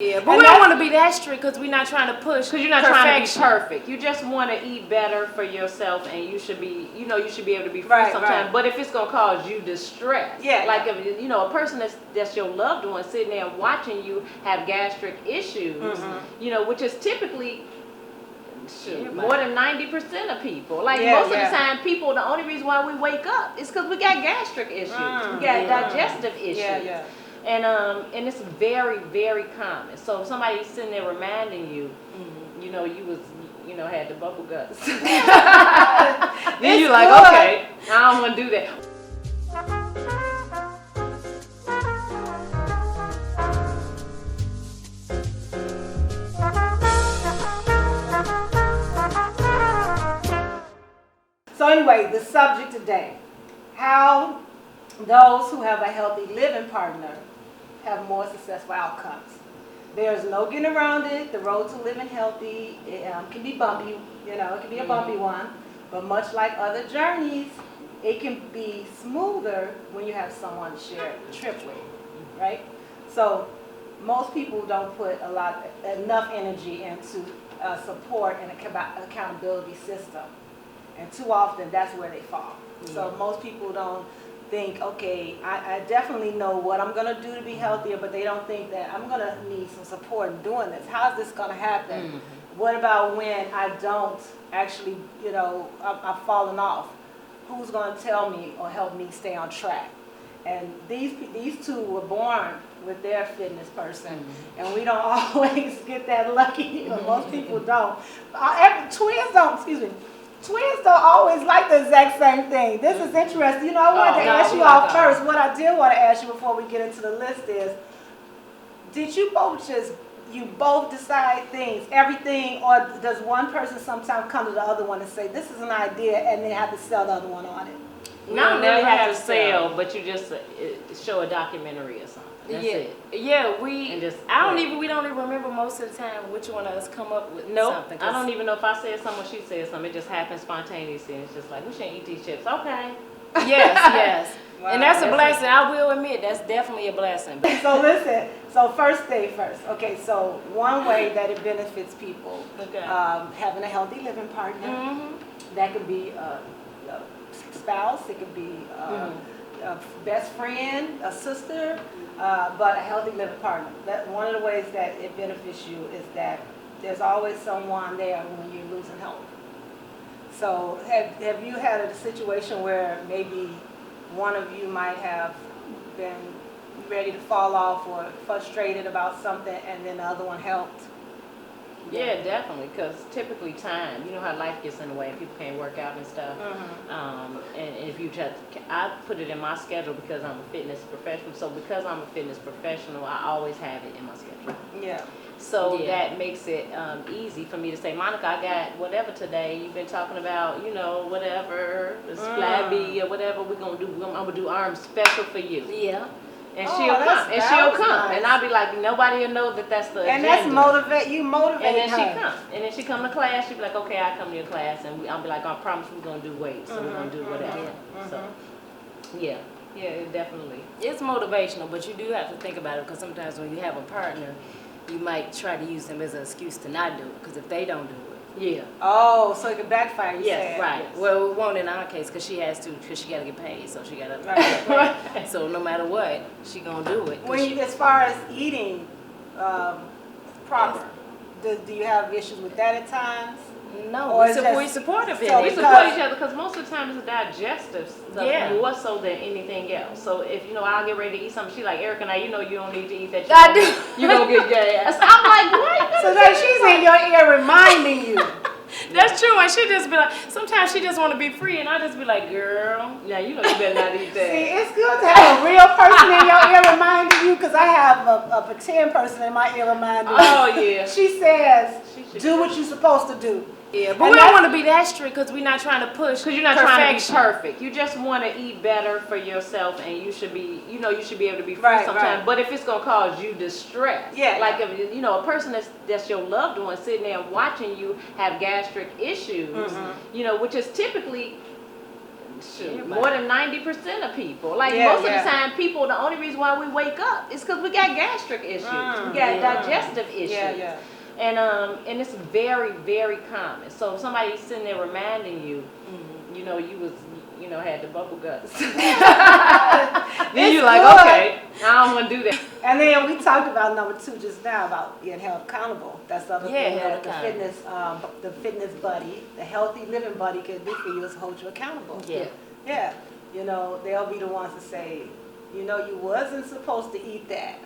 Yeah, but we don't want to be that strict because we're not trying to push. Because you're not trying to be perfect. You just want to eat better for yourself, and you should be, you should be able to be free sometimes. Right. But if it's gonna cause you distress, like if a person that's your loved one sitting there watching you have gastric issues, which is typically more than 90% of people. Like most of the time, people, the only reason why we wake up is because we got gastric issues, we got digestive issues. And it's very, very common. So if somebody's sitting there reminding you, you had the bubble guts. Then you're like, okay, I don't want to do that. So anyway, the subject today, how those who have a healthy living partner have more successful outcomes. There's no getting around it. The road to living healthy can be bumpy, it can be a bumpy one, but much like other journeys, it can be smoother when you have someone to share the trip with, right? So most people don't put enough energy into support and accountability system, and too often that's where they fall. So most people don't think, okay, I definitely know what I'm going to do to be healthier, but they don't think that I'm going to need some support in doing this. How's this going to happen? What about when I don't actually, I've fallen off? Who's going to tell me or help me stay on track? And these two were born with their fitness person, and we don't always get that lucky. Most people don't. Twins don't always like the exact same thing. This is interesting. I wanted to ask you all first. What I did want to ask you before we get into the list is, did you both decide everything, or does one person sometimes come to the other one and say, this is an idea, and they have to sell the other one on it? No, never have to sell, but you just show a documentary or something. That's it. Yeah, we don't even remember most of the time which one of us come up with something. I don't even know if I said something or she said something. It just happens spontaneously, and it's just like, we shouldn't eat these chips. Okay. Yes. Wow, and that's a blessing. I will admit, that's definitely a blessing. So listen, first thing first. Okay, so one way that it benefits people, having a healthy living partner, that could be a spouse, it could be a best friend, a sister, but a healthy living partner. That one of the ways that it benefits you is that there's always someone there when you're losing hope. So have you had a situation where maybe one of you might have been ready to fall off or frustrated about something, and then the other one helped? Yeah, definitely, because typically time, how life gets in the way and people can't work out and stuff. And if you I put it in my schedule because I'm a fitness professional. So because I'm a fitness professional, I always have it in my schedule. Yeah. So that makes it easy for me to say, Monica, I got whatever today. You've been talking about, whatever, it's flabby or whatever we're going to do. I'm going to do arms special for you. Yeah. And she'll come. And I'll be like, nobody will know that's the agenda. And that's you motivate And then her. she comes. And then she come to class, she'll be like, okay, I come to your class. And I'll be like, I promise we're going to do weights. So we're going to do whatever. So, yeah, it definitely. It's motivational, but you do have to think about it, because sometimes when you have a partner, you might try to use them as an excuse to not do it, because if they don't do it. Yeah. Oh, so it can backfire. Yes, right. Yes. Well, it won't in our case, because she has to, because she got to get paid, so she got to. Right. So no matter what, she gonna do it. As far as eating proper, do you have issues with that at times? No, we support of it. We support each other, because most of the time it's a digestive stuff more so than anything else. So if I'll get ready to eat something, she's like, Erika, now you don't need to eat that. I do. You gonna get gas. I'm like, what? So then she's in your ear reminding you. That's true, and she just be like, sometimes she just want to be free, and I just be like, girl, yeah, you better not eat that. See, it's good to have a real person in your ear reminding you, because I have a pretend person in my ear reminding me. Oh yeah. She says, do what you're supposed to do. Yeah, but we don't want to be that strict, because we're not trying to push. Because you're not trying to be perfect. You just want to eat better for yourself, and you should be, you should be able to be free sometimes. Right. But if it's gonna cause you distress, like if a person that's your loved one sitting there watching you have gastric issues, which is typically more than 90% of people. Like most of the time, people, the only reason why we wake up is because we got gastric issues. We got digestive issues. And it's very, very common. So if somebody's sitting there reminding you, you know, you was, you know, had the bubble guts. Then you're like, okay, I don't want to do that. And then we talked about number 2 just now about being held accountable. That's the other thing that the fitness buddy, the healthy living buddy can do for you is hold you accountable. Yeah. You know, they'll be the ones to say, you know, you wasn't supposed to eat that.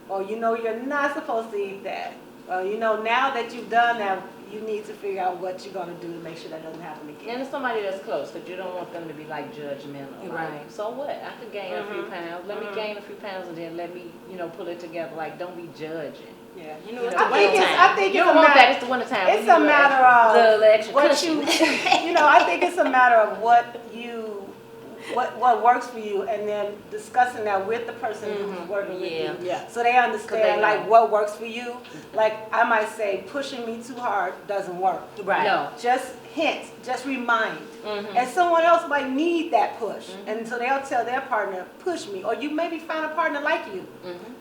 Or you know, you're not supposed to eat that. Or you know, now that you've done that, you need to figure out what you're going to do to make sure that doesn't happen again. And it's somebody that's close, because you don't want them to be like judgmental. Like, so what? I could gain a few pounds. Let me gain a few pounds and then let me, you know, pull it together. Like, don't be judging. Yeah. You know, I think you don't want that. It's the winter time. It's a matter of the extra what cushion. you know, I think it's a matter of what works for you, and then discussing that with the person who's working with you, so they understand like what works for you. Like I might say, pushing me too hard doesn't work. Right. No. Just hint, just remind, and someone else might need that push, and so they'll tell their partner, push me, or you maybe find a partner like you.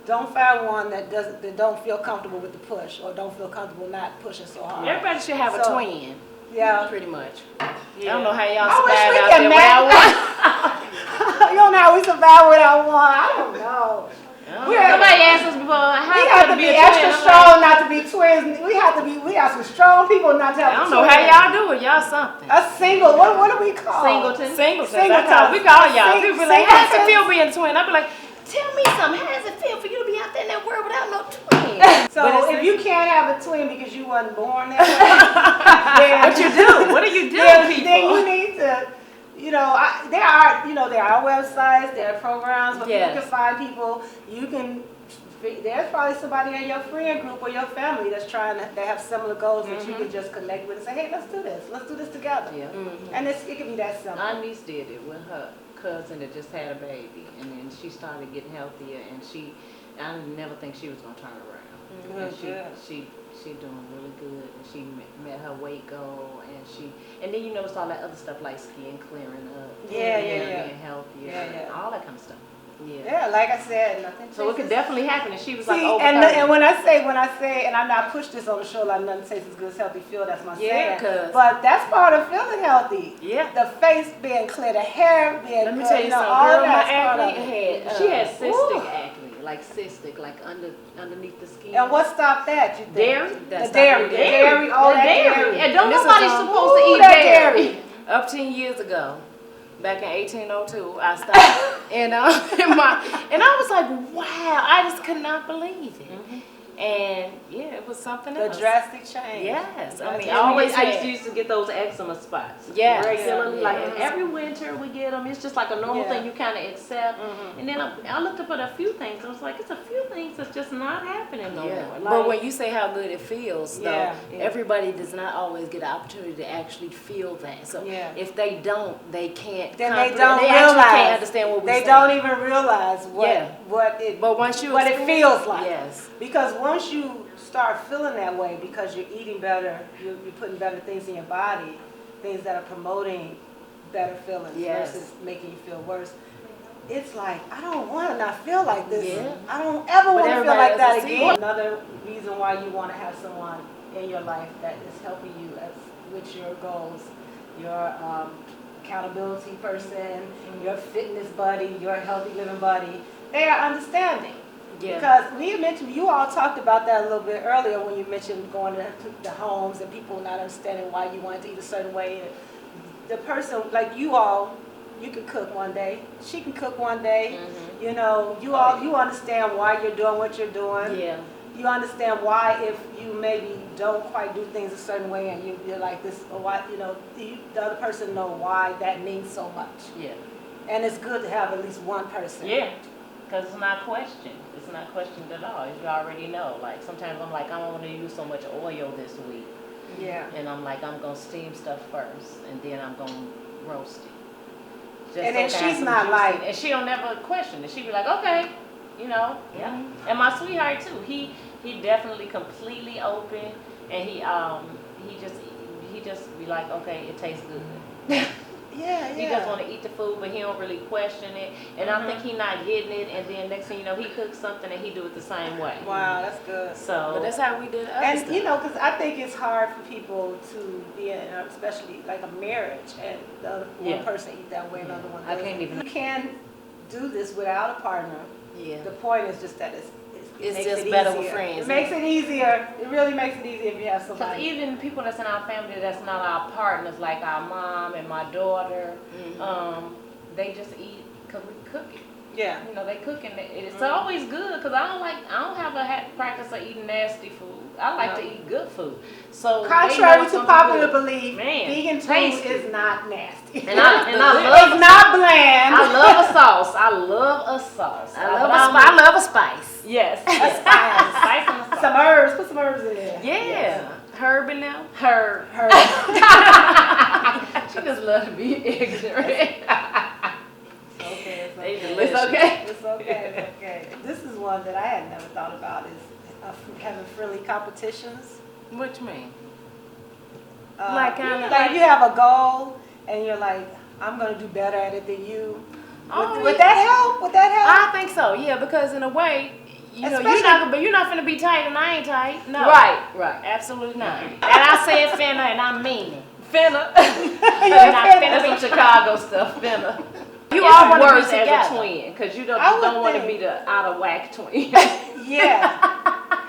Don't find one that don't feel comfortable with the push, or don't feel comfortable not pushing so hard. Everybody should have a twin. Yeah. Pretty much. Yeah. I don't know how y'all I survive wish we out could there without one. You don't know how we survive without one. I don't know. Somebody asked us before, how we have to be extra strong not to be twins. We have some strong people not to have I don't know how y'all do it. Y'all something. A single, what do we call? Singleton. That's how we call y'all. People be like, how does it feel being a twin? I be like, tell me something. How does it feel for you to be out there in that world without no twin? So if you can't have a twin because you wasn't born that way, what you do? What do you do, people? Then you need to, you know, there are websites, there are programs where people can find people. You can. There's probably somebody in your friend group or your family that's trying to have similar goals that you can just connect with and say, hey, let's do this together. And it can be that simple. My niece did it with her cousin that just had a baby, and then she started getting healthier, and I never think she was gonna turn around. And she doing really good, and she met her weight goal, and then you notice all that other stuff like skin clearing up, being healthier, all that kind of stuff. Yeah, like I said, nothing. So it could definitely happen, and she was like, and when I say, and I'm not push this on the show like nothing tastes as good as healthy feel. That's my saying. But that's part of feeling healthy. Yeah. The face being clear, the hair being. Let me tell you something. Girl, my acne she had cystic acne, like underneath the skin. And what stopped that? You think? Dairy. The dairy. All that dairy. And don't nobody supposed to eat dairy. Up 10 years ago. Back in 1802, I stopped, and I was like, wow, I just could not believe it. And it was something else. The drastic change. Yes, I mean, I used to get those eczema spots. Regularly, like every winter we get them. It's just like a normal thing you kind of accept. And then I looked up at a few things. I was like, it's a few things that's just not happening no more. Like, but when you say how good it feels, though, everybody does not always get the opportunity to actually feel that. So if they don't, they can't. Then they don't realize. Actually can't understand what we say. They don't even realize what it feels like. Yes. Because once you start feeling that way, because you're eating better, you're putting better things in your body, things that are promoting better feelings versus making you feel worse. It's like, I don't want to not feel like this. I don't ever want to feel like that again. Another reason why you want to have someone in your life that is helping you with your goals, your accountability person, your fitness buddy, your healthy living buddy, they are understanding. Because you all talked about that a little bit earlier when you mentioned going to the homes and people not understanding why you wanted to eat a certain way. And the person, like you all, you can cook one day, she can cook one day. You know, you understand why you're doing what you're doing. You understand why if you maybe don't quite do things a certain way and you're like this, or why, you know, the other person know why that means so much. And it's good to have at least one person. Because it's not questioned. It's not questioned at all. You already know. Like sometimes I'm like, I don't want to use so much oil this week. And I'm like, I'm going to steam stuff first, and then I'm going to roast it. And then she's not like... And she don't never question it. She be like, okay, you know. And my sweetheart too. He definitely completely open, and he just be like, okay, it tastes good. Yeah, He just want to eat the food, but he don't really question it. And I think he not getting it. And then next thing you know, he cooks something and he do it the same way. Wow, that's good. So But that's how we did other And stuff. you know, because I think it's hard for people to be in, especially like a marriage, and the other one person eat that way, another one doesn't. I can't even. You can do this without a partner. Yeah. The point is just that it It's makes just it better easier. with friends. It makes it easier. It really makes it easier if you have Because somebody. even people that's in our family that's not our partners, like our mom and my daughter, they just eat because we cook it. Yeah. You know, they cook and it's always good because I don't have a practice of eating nasty food. I like to eat good food. So contrary to popular belief, man, vegan food tasty. is not nasty. And I love it's not bland. I love a sauce. I love a sauce. I love a spice. Yes. Spice and some herbs. Put some herbs in there. Yeah. Herb in there. Herb. She just loves to be ignorant. Okay, it's It's okay. okay. It's okay. It's okay. This is one that I had never thought about, is having friendly competitions. What you mean? Like kinda like you have a goal and you're like, I'm gonna do better at it than you. Would that help? Would that help? I think so. Yeah, because in a way, you know, you're not finna be tight and I ain't tight. No. Right. Absolutely not. And I said finna and I mean it. Finna. That's some Chicago stuff. Finna. You It's all want to worse be as together. a twin because you don't want to think. be the out of whack twin. Yeah.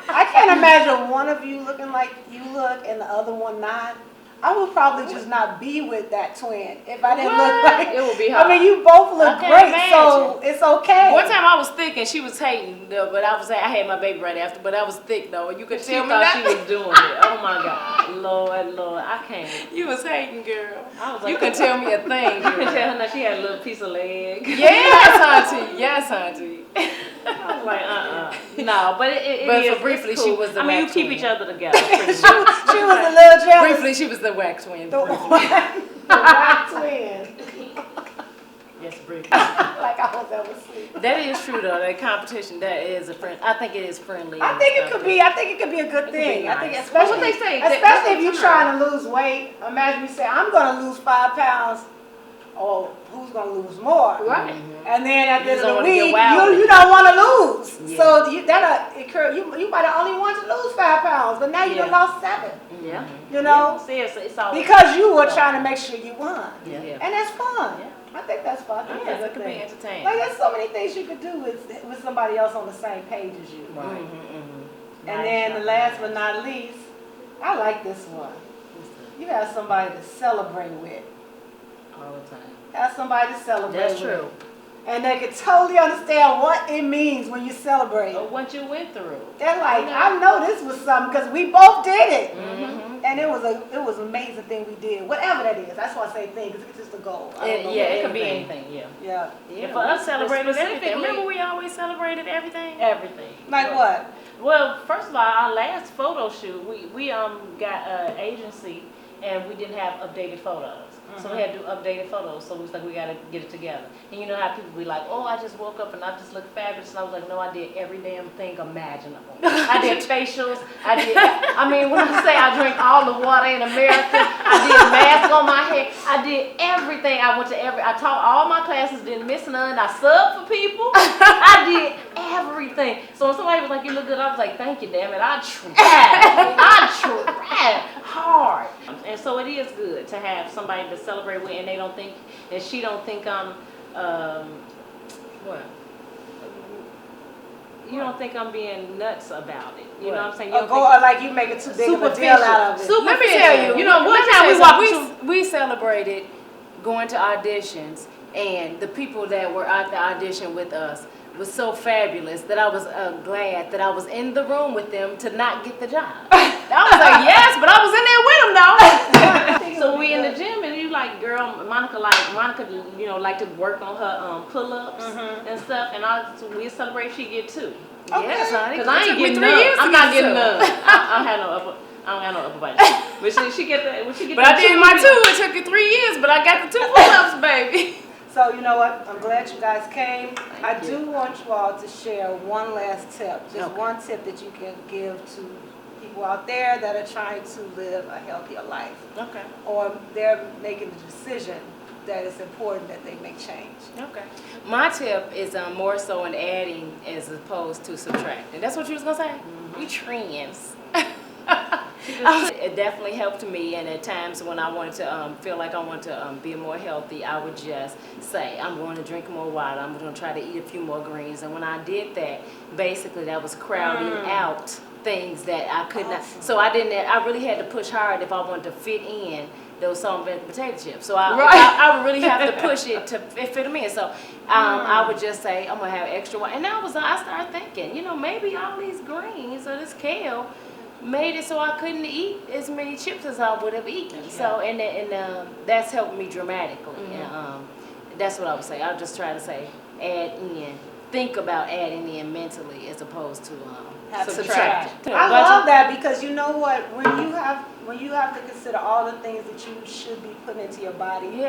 I can't imagine one of you looking like you look and the other one not. I would probably just not be with that twin if I didn't look like. It would be hard. I mean, you both look I can't great, so imagine. it's okay. One time I was thick and she was hating, though, but I had my baby right after, but I was thick though, and you could She tell me thought that. she was doing it. Oh my God, Lord, I can't. You was hating, girl. I was like, You could tell me a thing, You could girl. tell her that she had a little piece of leg. Yes, auntie. Yes, auntie. I was like, no, but it But is. for briefly, it's she cool. was the I mean, you whack keep twin. each other together. Pretty much. She was a little jealous. Briefly, she was the wax twin. The briefly. white twin. Yes, briefly. Like I was ever asleep. That is true though. That competition, that is a friend. I think it is friendly. I think it could be. I think it could be a good thing. be I think, nice. especially Well, what they say, especially if you're that's trying to lose weight. Imagine you say, "I'm going to lose 5 pounds," or who's going to lose more? Right. And then at the end You don't of the wanna get week, wild. you don't want to lose. Yeah. So you might have only wanted to lose 5 pounds, but now you done lost 7. Yeah. You know, See, it's all because you were trying to make sure you won, Yeah. and that's fun. Yeah. I think that's fun. I think Yeah, that's a that could be thing. entertaining. Like there's so many things you could do with somebody else on the same page as you. Right. And then the last but not least, I like this one. You have somebody to celebrate with. All the time. Have somebody to celebrate That's with. true. And they can totally understand what it means when you celebrate. Or what you went through. They're like, I know this was something because we both did it. Mm-hmm. And it was an amazing thing we did. Whatever that is. That's why I say thing, because it's just a goal. I don't know Yeah, what it could be Anything. anything. Yeah. Yeah, For us, celebrated everything. specifically- Remember, we always celebrated everything. Everything. Like what? Well, first of all, our last photo shoot, we got an agency and we didn't have updated photos. So we had to do updated photos. So it was like, we got to get it together. And you know how people be like, oh, I just woke up and I just look fabulous. And I was like, no, I did every damn thing imaginable. I did facials. I mean, when I say I drink all the water in America, I did mask on my head. I did everything. I taught all my classes, didn't miss none. I subbed for people. I did everything. So when somebody was like, you look good, I was like, thank you, damn it. I tried hard. And so it is good to have somebody to celebrate with, and they don't think, and she don't think I'm, what? You don't think I'm being nuts about it. You know what I'm saying? You don't think Or like you make it too big of a deal out of it. Let me tell you. You know, one let me time tell we you walked something. We celebrated going to auditions, and the people that were at the audition with us was so fabulous that I was glad that I was in the room with them to not get the job. I was like, yes, but I was in there with them though. So we in the gym, and you like, girl, Monica, you know, like to work on her pull-ups and stuff, and so we celebrate she get 2. Yes, honey. Because I ain't getting none. I'm not getting none. I don't have no upper body. But she get that. When she get But I did my 2. It took it 3 years, but I got the 2 pull-ups, baby. So you know what? I'm glad you guys came. I do want you all to share one last tip. Just one tip that you can give to people out there that are trying to live a healthier life. Okay. Or they're making the decision that it's important that they make change. Okay. My tip is more so in adding as opposed to subtracting. That's what you was gonna say? Mm-hmm. We trends. It definitely helped me, and at times when I wanted to feel like I wanted to be more healthy, I would just say, I'm going to drink more water, I'm going to try to eat a few more greens. And when I did that, basically that was crowding out things that I could not. So I really had to push hard if I wanted to fit in those salt and potato chips. So I would really have to push it to fit them in. So I would just say, I'm going to have extra water. And I started thinking, maybe all these greens or this kale made it so I couldn't eat as many chips as I would have eaten. Yeah. So and that's helped me dramatically. And that's what I would say. I'll just try to say think about adding in mentally as opposed to subtracting. I love that, because you know what, when you have to consider all the things that you should be putting into your body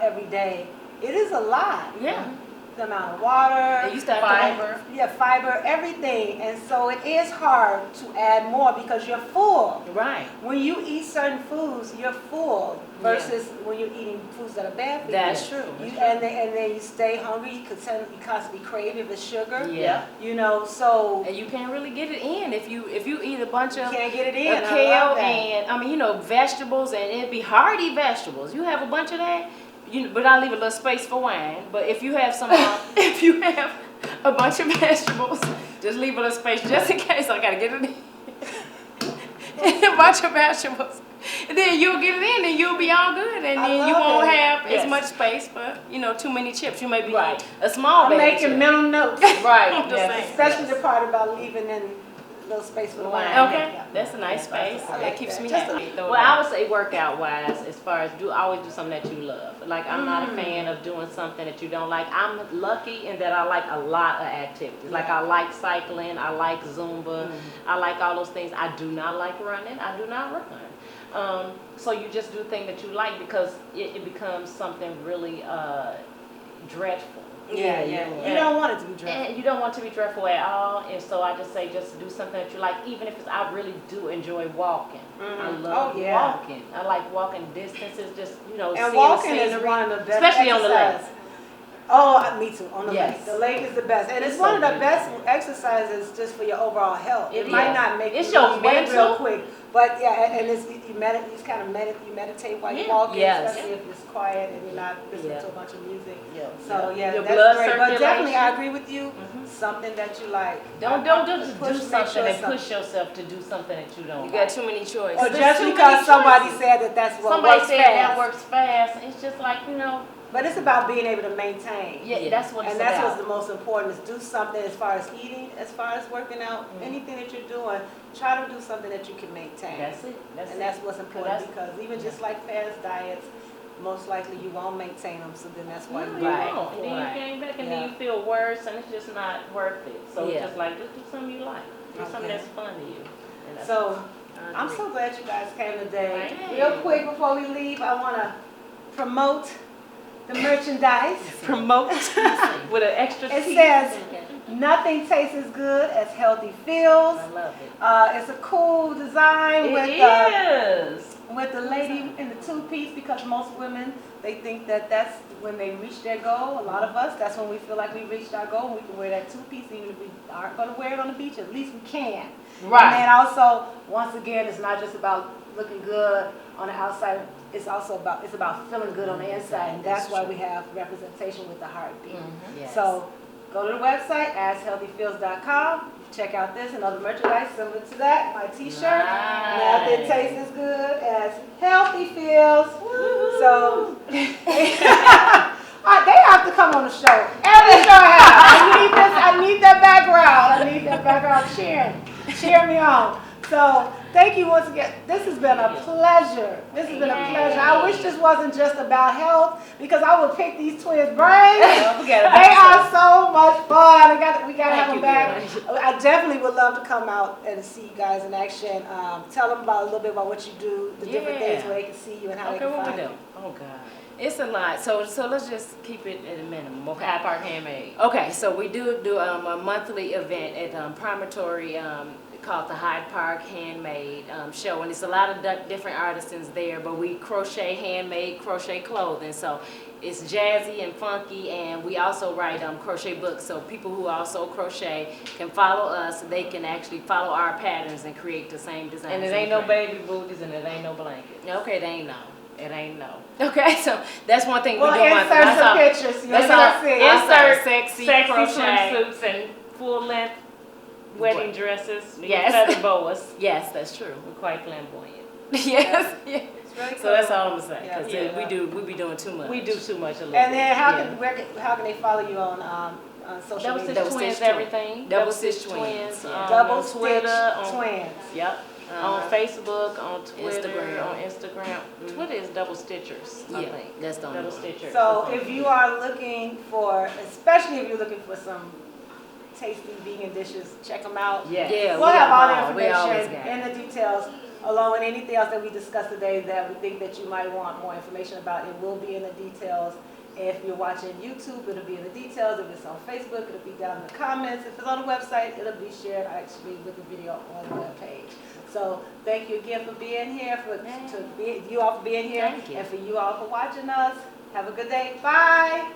every day, it is a lot. Yeah. The amount of water, and you start fiber. Fiber, everything. And so it is hard to add more because you're full. Right. When you eat certain foods, you're full versus when you're eating foods that are bad for you. That's true. And then you stay hungry. You constantly crave if it's sugar. Yeah. So. And you can't really get it in if you eat a bunch of. You can't get it in. Kale and vegetables, and it'd be hearty vegetables. You have a bunch of that. But I leave a little space for wine. But if you have if you have a bunch of vegetables, just leave a little space just in case I gotta get it in. A bunch of vegetables, and then you'll get it in, and you'll be all good, and then you won't have as much space for too many chips. You may be a small. I'm making mental notes. Right. Especially the part about leaving in little space for the wine. Okay, that's a nice space. That keeps me happy. Well, I would say workout wise, as far as always do something that you love. Like I'm not a fan of doing something that you don't like. I'm lucky in that I like a lot of activities. Like I like cycling, I like Zumba, I like all those things. I do not like running. I do not run. So you just do things that you like because it becomes something really dreadful. Yeah. You don't want it to be dreadful. And you don't want it to be dreadful at all. And so I just say, just do something that you like, even if I really do enjoy walking. I love walking. I like walking distances, just, and walking is one of the best especially on the lake. Oh, me too, on the lake. The lake is the best. And it's one of the best exercises just for your overall health. It might not make you lose weight real quick, but and you meditate while you're walking, especially if it's quiet and you're not listening to a bunch of music. So your that's blood great. circulation. But definitely I agree with you. Something that you like. Don't just do something and push yourself to do something that you don't. You got too many choices. Or just because somebody said that's what works fast. Somebody said that works fast. It's just like, But it's about being able to maintain. Yeah, that's what it's about. And that's what's the the most important, is do something as far as eating, as far as working out, anything that you're doing, try to do something that you can maintain. That's it. That's what's important, because even just like fast diets, most likely you won't maintain them, so then that's why you won't. And then you gain back, and then you feel worse, and it's just not worth it. So it's just like, just do something you like. Do something that's fun to you. So, I'm so glad you guys came today. Real quick before we leave, I want to promote the merchandise. Promote with an extra. It says, nothing tastes as good as healthy feels. I love it. It's a cool design with the lady in the two-piece, because most women, they think that that's when they reach their goal. A lot of us, that's when we feel like we reached our goal. We can wear that two-piece even if we aren't going to wear it on the beach. At least we can. Right. And then also, once again, it's not just about looking good on the outside. It's about feeling good on the inside, and that's why we have representation with the heartbeat. Yes. So go to the website, ashealthyfeels.com. Check out this and other merchandise similar to that. My T-shirt. Nothing tastes as good as healthy feels. Woo. So they have to come on the show. Every show I have. I need that background. I need that background cheer me on. So thank you once again. This has been a pleasure. I wish this wasn't just about health, because I would pick these twins' brains. They are so much fun. We got to have them back. I definitely would love to come out and see you guys in action. Tell them a little bit about what you do, the different things where they can see you and how they can find you. Oh, God. It's a lot. So let's just keep it at a minimum. Okay? Hyde Park Handmade. Okay, so we do a monthly event at Promontory called the Hyde Park Handmade Show, and it's a lot of different artisans there, but we crochet handmade crochet clothing, so it's jazzy and funky, and we also write crochet books, so people who also crochet can follow us. They can actually follow our patterns and create the same designs. And it ain't no baby booties and it ain't no blankets. Okay, they ain't no. It ain't no. Okay, so that's one thing we're Well, doing. insert some pictures. That's our Insert sexy crochet crochet. swimsuits and full length wedding dresses. Yes. Feather boas. Yes, that's true. We're quite flamboyant. Yes. Yeah. Really So that's all I'm saying, because Yeah. we be doing too much. We do too much a little And bit. then how can they follow you on social Double media? Stitch Twins, everything. Double Stitch Twins. Yeah. Double on Stitch Twitter, on, Twins. Yep. On Facebook, on Twitter, Instagram. on Instagram. Twitter is Double Stitchers, I Yeah, think. that's the only Double one. Stitchers. So if you are looking for, especially if you're looking for some tasty vegan dishes, check them out. Yeah, We'll have all the we always information got and the details, along with anything else that we discussed today that we think that you might want more information about. It will be in the details. If you're watching YouTube, it'll be in the details. If it's on Facebook, it'll be down in the comments. If it's on the website, it'll be shared actually with the video on the webpage. So thank you again for being here, you all for being here, Thank you. and for you all for watching us. Have a good day. Bye.